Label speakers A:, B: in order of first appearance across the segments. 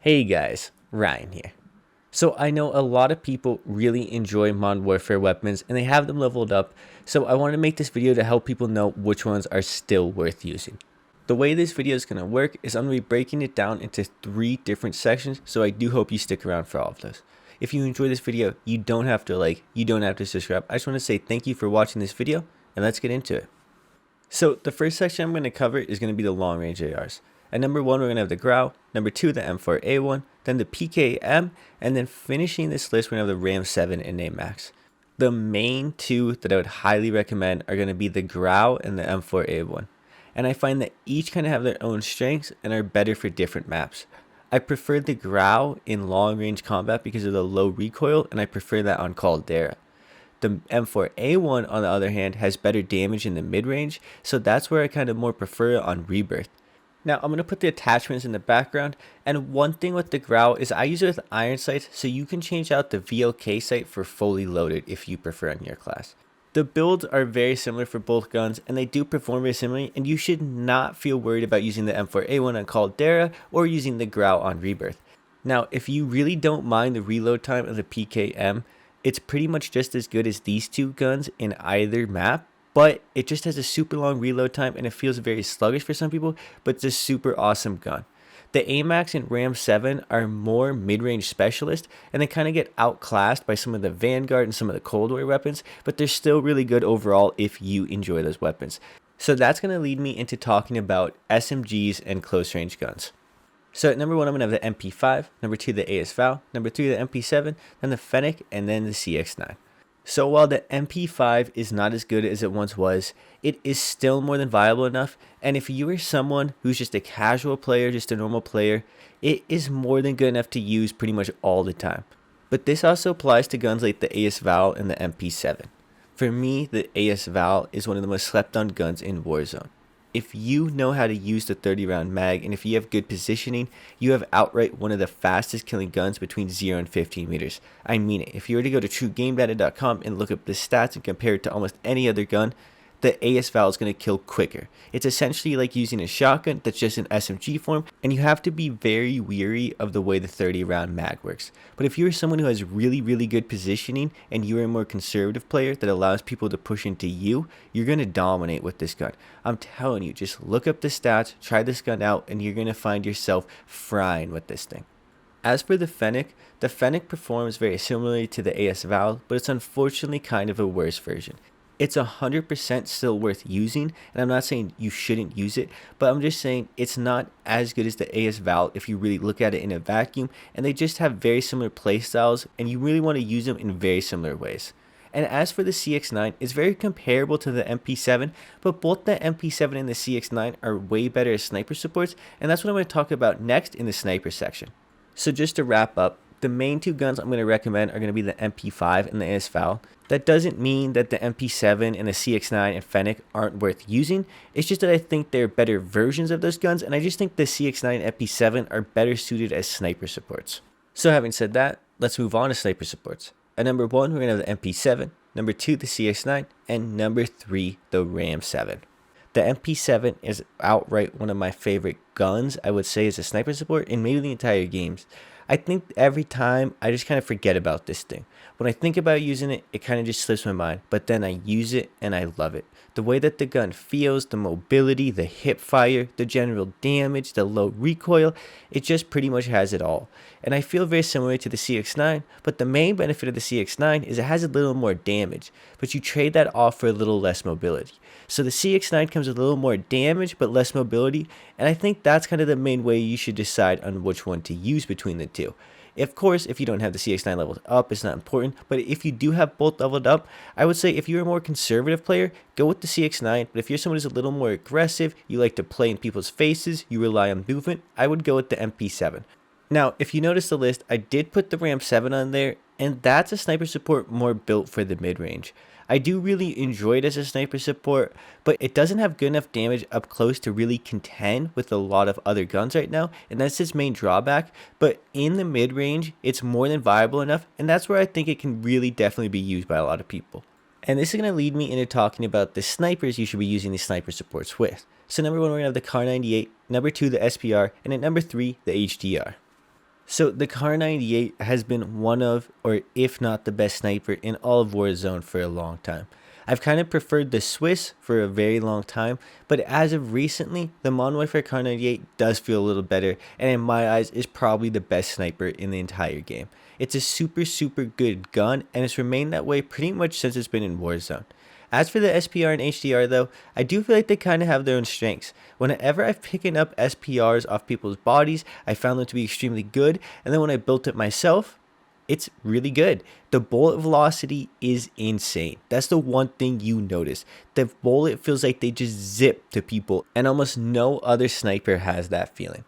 A: Hey guys, Ryan here. So I know a lot of people really enjoy Modern Warfare weapons and they have them leveled up, so I wanted to make this video to help people know which ones are still worth using. The way this video is going to work is I'm going to be breaking it down into 3 different sections, so I do hope you stick around for all of those. If you enjoy this video, you don't have to like, you don't have to subscribe. I just want to say thank you for watching this video, and let's get into it. So the first section I'm going to cover is going to be the long range ARs. At number 1, we're going to have the Grau, number 2, the M4A1, then the PKM, and then finishing this list, we're going to have the RAM7 and AMAX. The main 2 that I would highly recommend are going to be the Grau and the M4A1. And I find that each kind of have their own strengths and are better for different maps. I prefer the Grau in long range combat because of the low recoil, and I prefer that on Caldera. The M4A1 on the other hand has better damage in the mid-range, so that's where I kind of more prefer it on Rebirth. Now I'm going to put the attachments in the background, and one thing with the Grau is I use it with iron sights, so you can change out the VLK sight for fully loaded if you prefer on your class. The builds are very similar for both guns, and they do perform very similarly, and you should not feel worried about using the M4A1 on Caldera or using the Grau on Rebirth. Now if you really don't mind the reload time of the PKM, it's pretty much just as good as these two guns in either map, but it just has a super long reload time and it feels very sluggish for some people, but it's a super awesome gun. The AMAX and RAM7 are more mid-range specialists, and they kind of get outclassed by some of the Vanguard and some of the Cold War weapons, but they're still really good overall if you enjoy those weapons. So that's going to lead me into talking about SMGs and close range guns. So at number 1, I'm going to have the Mp5, number 2, the VAL, number 3, the Mp7, then the Fennec, and then the CX9. So while the Mp5 is not as good as it once was, it is still more than viable enough, and if you are someone who's just a casual player, just a normal player, it is more than good enough to use pretty much all the time. But this also applies to guns like the VAL and the Mp7. For me, the VAL is one of the most slept on guns in Warzone. If you know how to use the 30 round mag, and if you have good positioning, you have outright one of the fastest killing guns between 0 and 15 meters. I mean it. If you were to go to truegamedata.com and look up the stats and compare it to almost any other gun, the VAL is going to kill quicker. It's essentially like using a shotgun that's just in SMG form, and you have to be very weary of the way the 30 round mag works. But if you're someone who has really good positioning and you're a more conservative player that allows people to push into you, you're going to dominate with this gun. I'm telling you, just look up the stats, try this gun out, and you're going to find yourself frying with this thing. As for the Fennec performs very similarly to the VAL, but it's unfortunately kind of a worse version. It's 100% still worth using, and I'm not saying you shouldn't use it, but I'm just saying it's not as good as the VAL if you really look at it in a vacuum, and they just have very similar playstyles, and you really want to use them in very similar ways. And as for the CX9, it's very comparable to the Mp7, but both the Mp7 and the CX9 are way better as sniper supports, and that's what I'm going to talk about next in the sniper section. So just to wrap up, the main 2 guns I'm going to recommend are going to be the Mp5 and the VAL. That doesn't mean that the Mp7 and the CX9 and Fennec aren't worth using. It's just that I think they're better versions of those guns, and I just think the CX9 and Mp7 are better suited as sniper supports. So having said that, let's move on to sniper supports. At number 1, we're going to have the Mp7, number 2, the CX9, and number 3, the RAM7. The Mp7 is outright one of my favorite guns, I would say, as a sniper support in maybe the entire games. I think every time I just kind of forget about this thing. When I think about using it, it kind of just slips my mind, but then I use it and I love it. The way that the gun feels, the mobility, the hip fire, the general damage, the low recoil, it just pretty much has it all. And I feel very similar to the CX9, but the main benefit of the CX9 is it has a little more damage, but you trade that off for a little less mobility. So the CX9 comes with a little more damage but less mobility, and I think that's kind of the main way you should decide on which one to use between the two. Of course, if you don't have the CX9 leveled up, it's not important, but if you do have both leveled up, I would say if you're a more conservative player, go with the CX9, but if you're someone who's a little more aggressive, you like to play in people's faces, you rely on movement, I would go with the Mp7. Now, if you notice the list, I did put the RAM7 on there, and that's a sniper support more built for the mid-range. I do really enjoy it as a sniper support, but it doesn't have good enough damage up close to really contend with a lot of other guns right now, and that's its main drawback. But in the mid-range, it's more than viable enough, and that's where I think it can really definitely be used by a lot of people. And this is going to lead me into talking about the snipers you should be using these sniper supports with. So number 1, we're going to have the Kar 98, number 2, the SPR, and at number 3, the HDR. So the Kar 98 has been one of, or if not the best sniper in all of Warzone for a long time. I've kind of preferred the Swiss for a very long time, but as of recently, the Modern Warfare Kar 98 does feel a little better, and in my eyes is probably the best sniper in the entire game. It's a super good gun, and it's remained that way pretty much since it's been in Warzone. As for the SPR and HDR though, I do feel like they kind of have their own strengths. Whenever I've picked up SPRs off people's bodies, I found them to be extremely good, and then when I built it myself, it's really good. The bullet velocity is insane. That's the one thing you notice. The bullet feels like they just zip to people, and almost no other sniper has that feeling.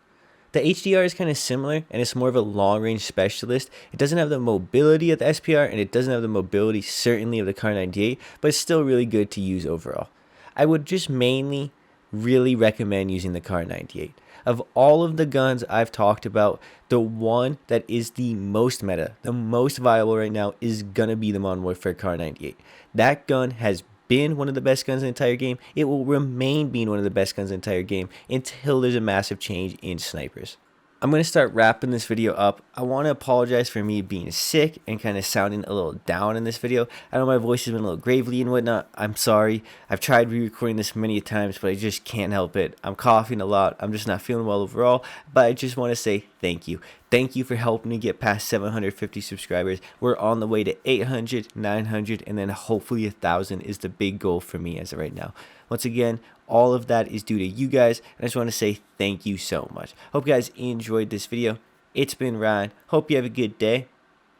A: The HDR is kind of similar, and it's more of a long-range specialist. It doesn't have the mobility of the SPR, and it doesn't have the mobility certainly of the Kar 98, but it's still really good to use overall. I would just mainly really recommend using the Kar 98. Of all of the guns I've talked about, the one that is the most meta, the most viable right now, is gonna be the Modern Warfare Kar 98. That gun has been one of the best guns in the entire game. It will remain being one of the best guns in the entire game until there's a massive change in snipers. I'm going to start wrapping this video up. I want to apologize for me being sick and kind of sounding a little down in this video. I know my voice has been a little gravelly and whatnot. I'm sorry. I've tried re-recording this many times, but I just can't help it. I'm coughing a lot. I'm just not feeling well overall, but I just want to say thank you. Thank you for helping me get past 750 subscribers. We're on the way to 800, 900, and then hopefully 1,000 is the big goal for me as of right now. Once again, all of that is due to you guys, and I just want to say thank you so much. Hope you guys enjoyed this video. It's been Ryan. Hope you have a good day.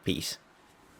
A: Peace.